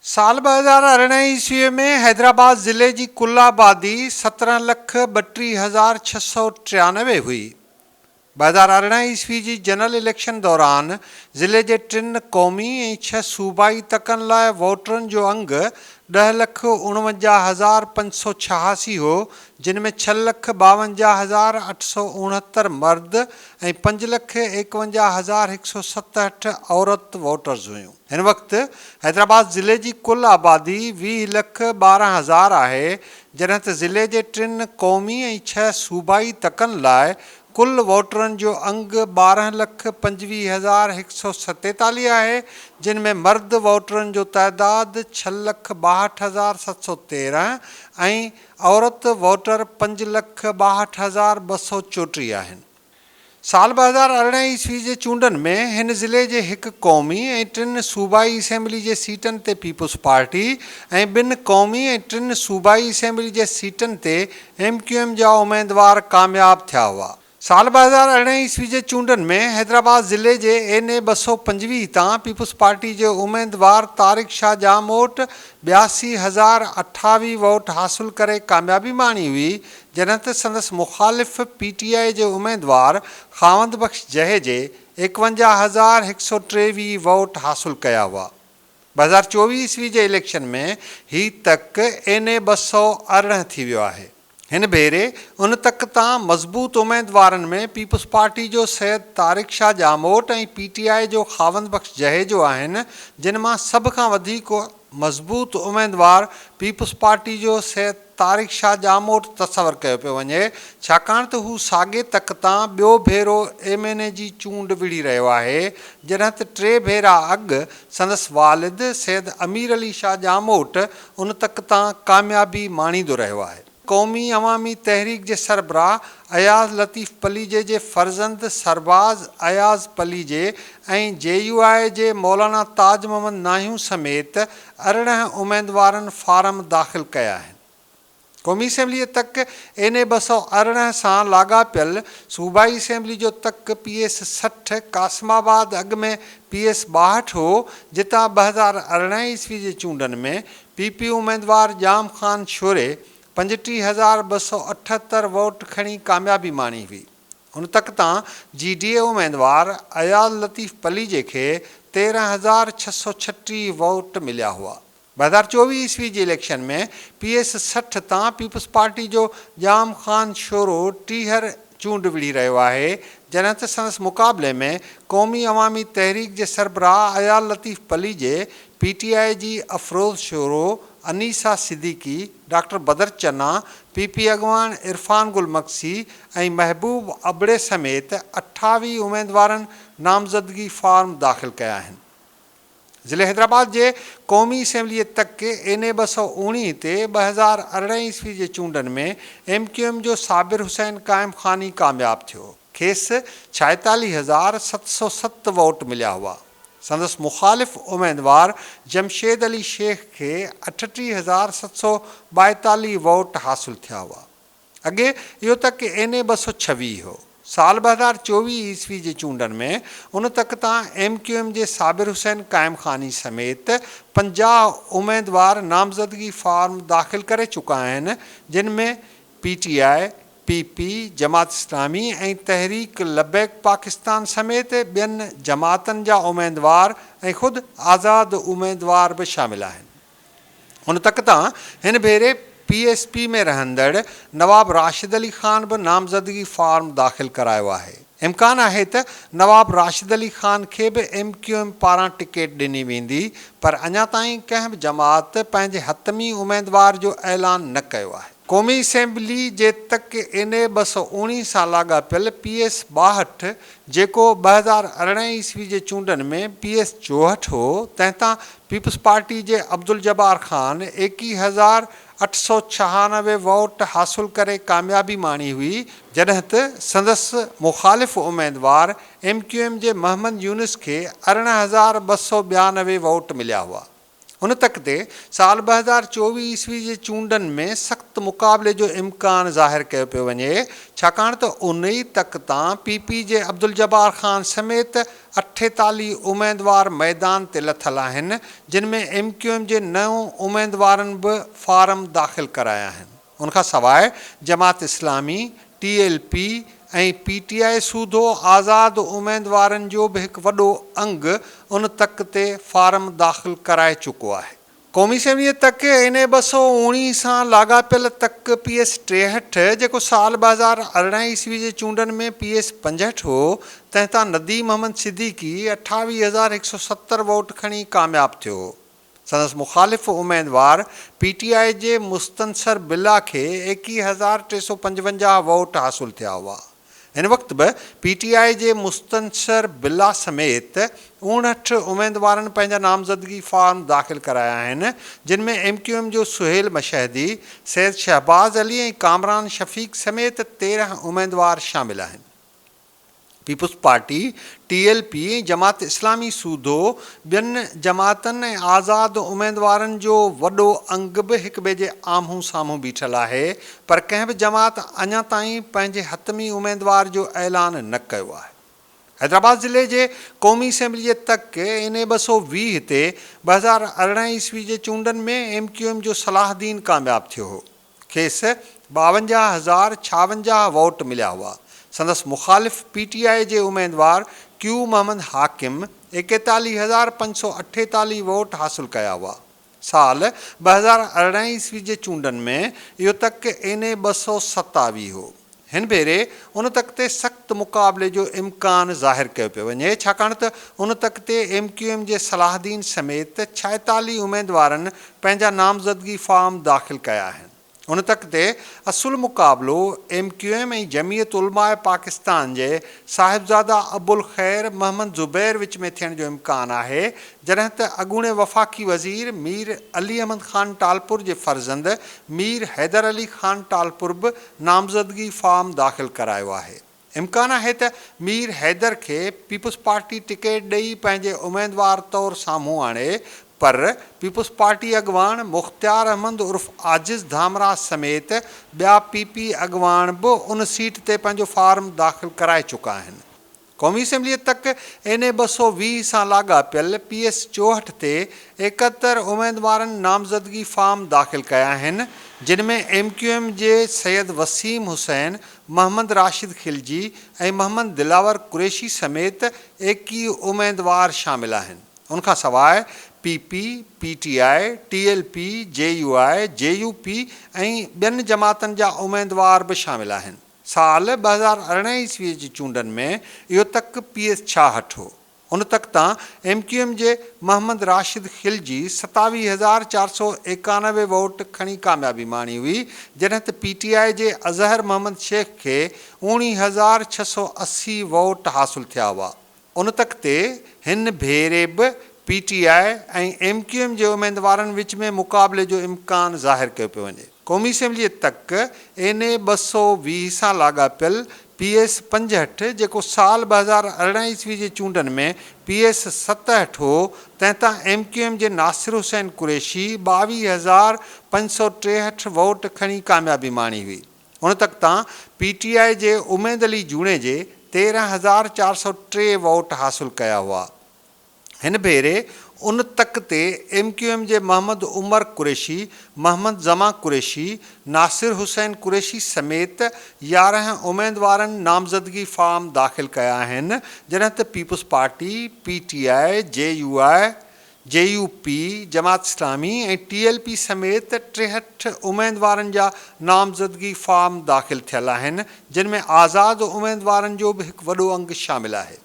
साल 2018 ईस्वी में हैदराबाद ज़िले जी कुल आबादी 17,32,693 हुई। 2018 ईस्वी जी जनरल इलेक्शन दौरान ज़िले जे 3 क़ौमी ऐं 6 सूबाई तकनि लाइ वोटरनि जो अंग 10,49,586 हो, जिन में 6,52,869 मर्द ऐं 5,51,167 औरत वोटर्स हुयूं। हिन वक़्तु हैदराबाद ज़िले जी कुल आबादी 20,12,000 आहे, जॾहिं त ज़िले जे 3 क़ौमी ऐं 6 सूबाई तकनि लाइ कुल वोटरनि जो अंग 12,25,147 आहे, जिन में मर्द वोटरनि जो तइदादु 6,62,713 ऐं औरत वोटर 5,62,234 आहिनि। साल 2018 ईस्वी जे चूंडनि में हिन ज़िले जे 1 क़ौमी ऐं 3 सूबाई असेंबली जे सीटनि ते पीपुल्स पार्टी ऐं 2 क़ौमी ऐं 3 सूबाई असेंबली जे सीटनि ते MQM जा उम्मीदवार कामयाबु थिया हुआ। साल 2018 ईस्वी जे चूंडनि में हैदराबाद ज़िले जे NA 225 तां पीपुल्स पार्टी जे उम्मीदवार तारिक शाह जामोट 82,028 वोट हासिल करे कामयाबी माणी हुई, जॾहिं त संदसि मुख़ालिफ़ PTI जे उम्मीदवार ख़ावंद बख़्श जहे जे 51,123 वोट हासिल कया हुआ। 2024 ईस्वी जे इलेक्शन में ही तक NA 218 थी वियो आहे। हिन भेरे उन तक तां मज़बूत उम्मीदवारनि में पीपुल्स पार्टी जो सैयद तारिक शाह जामोट ऐं PTI जो ख़ावंद बख़्श जहे जो आहिनि, जिन मां सभ खां वधीक मज़बूत उम्मीदवार पीपुल्स पार्टी जो सैयद तारिक शाह जामोट तसवर कयो पियो वञे, छाकाणि त हू साॻे तक तां ॿियो भेरो MNA जी चूंड विढ़ी रहियो आहे, जॾहिं त 3 भेरा अॻु संदसि वालिद सैयद अमीर अली शाह जामोट उन तक तां कामयाबी माणींदो रहियो आहे। क़ौमी अवामी तहरीक जे सरबराह अयाज़ लतीफ़ पलीजे जे फ़र्ज़ंद सरबाज़ अयाज़ पलीजे ऐं JUI जे मौलाना ताज मोहम्मद नाहियूं समेत 18 उम्मीदवारनि फारम दाख़िल कया आहिनि। क़ौमी असेंबलीअ तक NA 218 सां लाॻापियल सूबाई असेंबली जो तक PS 60 कासिमाबाद अॻु में PS 62 हो, जितां 2018 ईस्वी जे चूंडनि में PP उम्मीदवार जाम ख़ान शोरे 35,278 वोट खणी कामयाबी माणी हुई। उन तक तां GDA उम्मीदवार अयाज़ लतीफ़ पलीजे खे 13,636 वोट मिलिया हुआ। 2024 ईस्वी जे इलेक्शन में PS 60 तां पीपुल्स पार्टी जो जाम ख़ान शोरो 30 चूंड विढ़ी रहियो आहे, जॾहिं त संदसि मुक़ाबले में क़ौमी अवामी तहरीक जे सरबराह अयाज़ लतीफ़ पलीजे, PTI जी अफ़रोज़ शोरो, अनीसा सिद्दीकी, डॉक्टर बदर चन्ना, PP अॻवान इरफान गुल मक्सी ऐं महबूब अबड़े समेत 28 उम्मीदवारनि नामज़दगी फार्म दाख़िल कया आहिनि। ज़िले हैदराबाद जे क़ौमी असेंबलीअ तक NA 219 ते 2018 ईस्वी जे चूंडनि में MQM जो साबिर हुसैन क़ाइम ख़ानी कामयाबु थियो। खेसि 46,707 वोट मिलिया हुआ। संदसि मुख़ालिफ़ उम्मीदवार जमशेद अली शेख खे 38,742 वोट हासिल थिया हुआ। अॻे इहो तक NA 226 हो। साल 2024 ईस्वी जे चूंडनि में उन तक तां MQM जे साबिर हुसैन क़ाइम ख़ानी समेत 50 उम्मीदवार नामज़दगी फार्म दाख़िल करे चुका आहिनि, जिन में PTI, PP, जमात इस्लामी ऐं तहरीक लबैक पाकिस्तान समेत ॿियनि जमातनि जा उम्मीदवार ऐं ख़ुदि आज़ाद उम्मीदवार बि शामिल आहिनि। उन तक तां हिन भेरे PSP में रहंदड़ नवाब राशिद अली ख़ान बि नामज़दगी फार्म दाख़िल करायो आहे। इम्कान आहे त नवाब राशिद अली ख़ान खे बि MQM पारां टिकट ॾिनी वेंदी, पर अञा ताईं कंहिं बि जमात पंहिंजे हतमी उम्मीदवार जो ऐलान न कयो आहे। क़ौमी असेंबली जे तक NA 219 सां लाॻापियल PS 62, जेको 2018 ईस्वी जे चूंडनि में PS 64 हो, तंहिंतां पीपुल्स पार्टी जे अब्दुल जब्बार ख़ान 21,896 वोट हासिल करे कामयाबी माणी हुई, जॾहिं त संदसि मुख़ालिफ़ उम्मीदवार MQM जे मोहम्मद यूनिस खे 18,292 वोट मिलिया हुआ। उन तक ते साल 2024 ईस्वी जे चूंडनि में सख़्त मुक़ाबले जो इम्कान ज़ाहिर कयो पियो वञे, छाकाणि त उन ई तक तां पीपी जे अब्दुल जब्बार ख़ान समेत 48 उमेदवार मैदान ते लथल आहिनि, जिन में MQM जे 9 उमेदवारनि बि फार्म दाख़िल कराया आहिनि। उनखां सवाइ जमात इस्लामी, TLP ऐं PTI सूधो आज़ाद उमेदवारनि जो बि हिकु वॾो अंग उन तक ते फार्म दाख़िल कराए चुको आहे। क़ौमी असेंबलीअ तक NA 219 सां लाॻापियल तक PS 63 जेको साल 2018 ईस्वी जे चूंडनि में PS 65 हो, तंहिं तां नदीम अहमद सिद्दीकी 28,170 वोट खणी कामयाबु थियो हो। संदसि मुख़ालिफ़ उमेदवार PTI जे मुस्तनसर बिल्ला खे 21,355 वोट हासिलु थिया हुआ। हिन वक़्तु बि PTI जे मुस्तनसर बिल्ला समेत 59 उमेदवारनि पंहिंजा नामज़दगी फार्म दाख़िल कराया आहिनि, जिन में MQM जो सुहेल मशहदी, सैयद शहबाज़ अली ऐं कामरान शफ़ीक़ समेत 13 उमेदवार शामिल आहिनि। पीपुल्स पार्टी, TLP ऐं जमात इस्लामी सूधो ॿियनि जमातनि ऐं आज़ाद उमेदवारनि जो वॾो अंग बि हिक ॿिए जे आम्हूं साम्हूं बीठल आहे, पर कंहिं बि जमात अञा ताईं पंहिंजे हतमी उमेदवार जो ऐलान न कयो आहे। हैदराबाद ज़िले जे क़ौमी असेंबलीअ तक NA 220 ते 2018 ईस्वी जे चूंडनि में MQM जो सलाहदीन कामयाबु थियो हो। खेसि 52,056 वोट मिलिया हुआ। संदसि मुख़ालिफ़ PTI जे उमेदवार Q मोहम्मद हाकिम 41,548 वोट हासिलु कया हुआ। साल 2018 ईस्वी जे चूंडनि में इहो तक NA 227 हो। हिन भेरे उन तक ते सख़्त मुक़ाबले जो इम्कान ज़ाहिर कयो पियो वञे, छाकाणि त उन तक ते MQM जे सलाहदीन समेत 46 उमेदवारनि पंहिंजा नामज़दगी फार्म दाख़िल कया आहिनि। उन तक ते असुल मुक़ाबलो MQM ऐं जमीयत उलमाए पाकिस्तान जे साहिबज़ादा अबुल ख़ैर मोहम्मद ज़ुबैर विच में थियण जो इम्कान आहे, जॾहिं त अॻूणे वफ़ाक़ी वज़ीर मीर अली अहमद ख़ान टालपुर जे फ़र्ज़ंद मीर हैदर अली ख़ान टालपुर बि नामज़दगी फार्म दाख़िल करायो आहे। इम्कान आहे त मीर हैदर खे पीपुल्स पार्टी टिकेट ॾेई पंहिंजे उमेदवार तौरु साम्हूं आणे, पर पीपुल्स पार्टी अॻवान मुख़्तियार अहमद उर्फ़ आजिज़ धामरा समेत ॿिया PP अॻवान बि उन सीट ते पंहिंजो फार्म दाख़िल कराए चुका आहिनि। क़ौमी असेंबलीअ तक NA 220 सां लाॻापियल PS 64 ते 71 उमेदवारनि नामज़दगी फार्म दाख़िल कया आहिनि, जिन में MQM जे सैयद वसीम हुसैन, मोहम्मद राशिद खिलजी ऐं मोहम्मद दिलावर कुरैशी समेत 21 उमेदवार शामिल आहिनि। उनखां सवाइ PP, PTI, TLP, JUI, JUP ऐं ॿियनि जमातनि जा उमेदवार बि शामिल आहिनि। साल 2018 ईस्वी जी चूंडनि में इहो तक PS 66 हो। उन तक तां MQM जे मोहम्मद राशिद खिलजी 27,491 वोट खणी कामयाबी माणी हुई, जॾहिं त PTI जे अज़हर मोहम्मद शेख खे 19,680 वोट हासिलु थिया हुआ। उन तक ते हिन भेरे बि PTI ऐं MQM जे उमेदवारनि विच में मुक़ाबले जो इम्कान ज़ाहिर कयो पियो वञे। क़ौमी असेंबलीअ तक NA 220 सां लाॻापियल PS 65 जेको साल 2018 ईस्वी जे चूंडनि में PS 67 हो, तंहिं तां MQM जे नासिर हुसैन कुरैशी 22,563 वोट खणी कामयाबी माणी हुई। उन तक तां PTI जे उमेद अली जूणे जे 13,403 वोट हासिलु कया हुआ। हिन भेरे उन तक ते MQM जे मोहम्मद उमर कुरैशी, मोहम्मद ज़मा कुरैशी, नासिर हुसैन कुरैशी समेत 11 उमेदवारनि नामज़दगी फार्म दाख़िल कया आहिनि, जॾहिं त Peoples Party, PTI, JUI, JUP, Jamaat Islami ऐं TLP समेत 63 उमेदवारनि जा नामज़दगी फार्म दाख़िल थियल आहिनि, जिन में आज़ाद उमेदवारनि जो बि हिकु वॾो अंग शामिल आहे।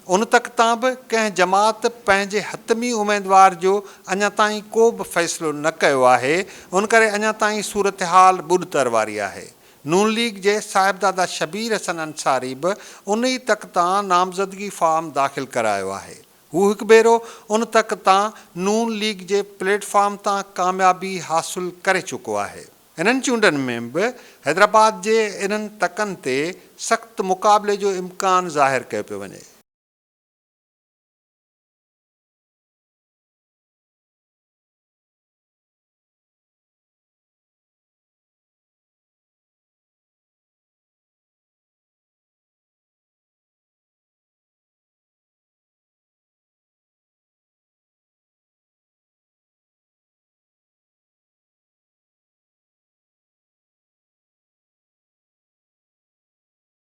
उन तक तां बि कंहिं जमात पंहिंजे हतमी उमेदवार जो अञा ताईं को बि फ़ैसिलो न कयो आहे, उन करे अञा ताईं सूरत हाल ॿुॾतर वारी आहे। नून लीग जे साहिबज़ादा शबीर हसन अंसारी बि उन ई तक तां नामज़दगी फार्म दाख़िल करायो आहे। हू हिकु भेरो उन तक तां नून लीग जे प्लेटफॉर्म तां कामयाबी हासिलु करे चुको आहे। इन्हनि चूंडनि में बि हैदराबाद जे इन्हनि तकनि ते सख़्त मुक़ाबले जो इम्कान ज़ाहिर कयो पियो वञे।